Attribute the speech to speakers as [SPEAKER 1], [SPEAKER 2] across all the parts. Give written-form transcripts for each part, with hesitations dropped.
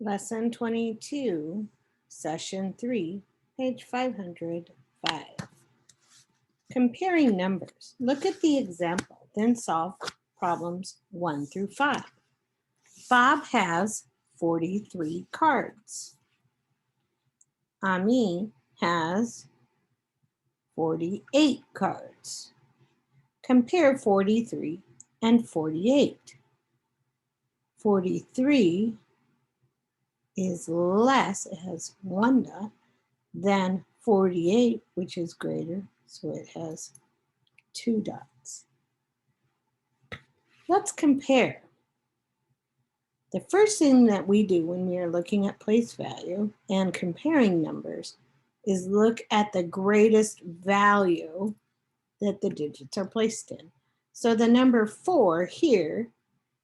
[SPEAKER 1] Lesson 22, Session 3, page 505. Comparing numbers. Look at the example, then solve problems 1 through 5. Bob has 43 cards. Ami has 48 cards. Compare 43 and 48. 43 is less, it has 1 dot, than 48, which is greater, so it has 2 dots. Let's compare. The first thing that we do when we are looking at place value and comparing numbers is look at the greatest value that the digits are placed in. So the number 4 here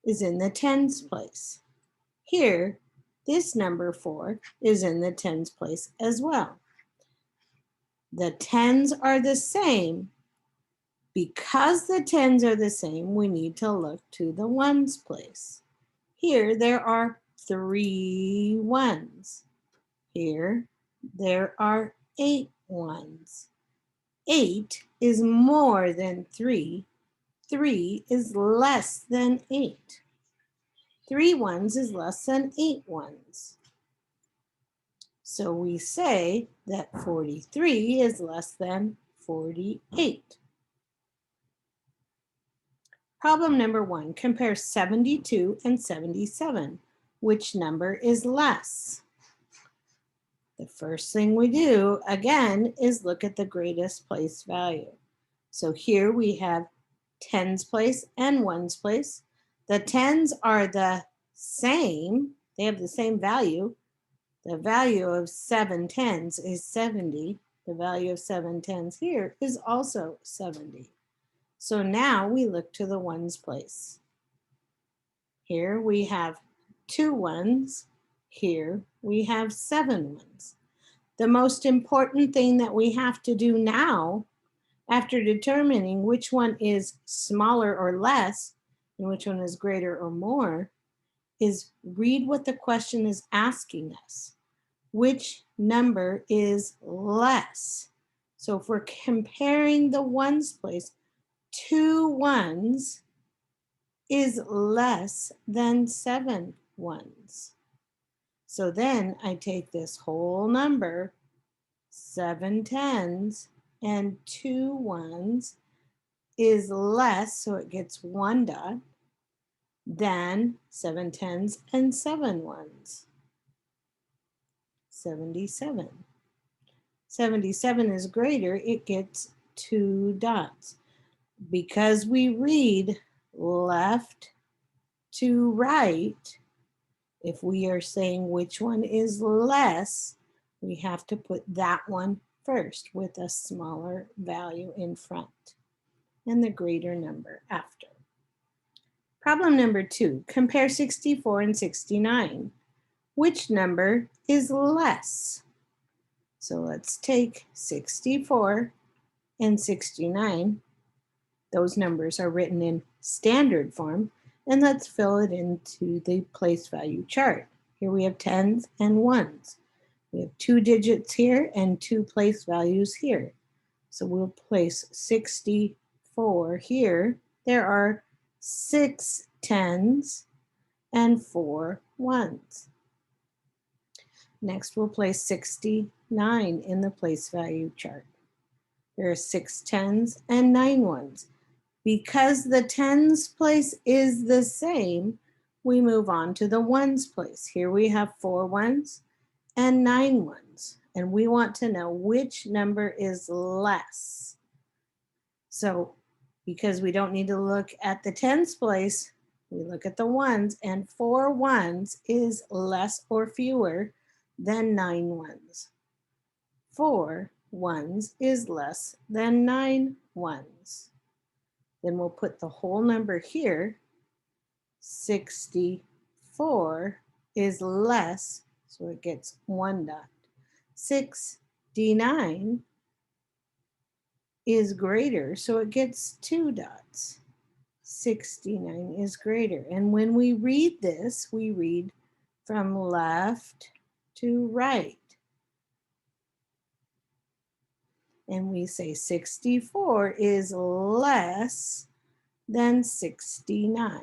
[SPEAKER 1] is in the tens place. Here, this number 4 is in the tens place as well. The tens are the same. Because the tens are the same, we need to look to the ones place. Here, there are 3 ones. Here, there are 8 ones. 8 is more than 3. 3 is less than 8. 3 ones is less than 8 ones. So we say that 43 is less than 48. Problem number 1, compare 72 and 77. Which number is less? The first thing we do, again, is look at the greatest place value. So here we have tens place and ones place. The tens are the same. They have the same value. The value of 7 tens is 70. The value of 7 tens here is also 70. So now we look to the ones place. Here we have 2 ones. Here we have 7 ones. The most important thing that we have to do now, after determining which one is smaller or less and which one is greater or more, is read what the question is asking us. Which number is less? So if we're comparing the ones place, 2 ones is less than 7 ones. So then I take this whole number, 7 tens and 2 ones is less, so it gets 1 dot, than 7 tens and 7 ones. 77. 77 is greater, it gets 2 dots. Because we read left to right, if we are saying which one is less, we have to put that one first with a smaller value in front and the greater number after. Problem number 2, compare 64 and 69. Which number is less? So let's take 64 and 69. Those numbers are written in standard form, and let's fill it into the place value chart. Here we have tens and ones. We have 2 digits here and 2 place values here. So we'll place 64 here. There are 6 tens and 4 ones. Next, we'll place 69 in the place value chart. There are 6 tens and 9 ones. Because the tens place is the same, we move on to the ones place. Here we have 4 ones and 9 ones, and we want to know which number is less. So because we don't need to look at the tens place, we look at the ones, and 4 ones is less or fewer than 9 ones. 4 ones is less than 9 ones. Then we'll put the whole number here. 64 is less, so it gets 1 dot. 69 is greater, so it gets 2 dots. 69 is greater. And when we read this, we read from left to right. And we say 64 is less than 69.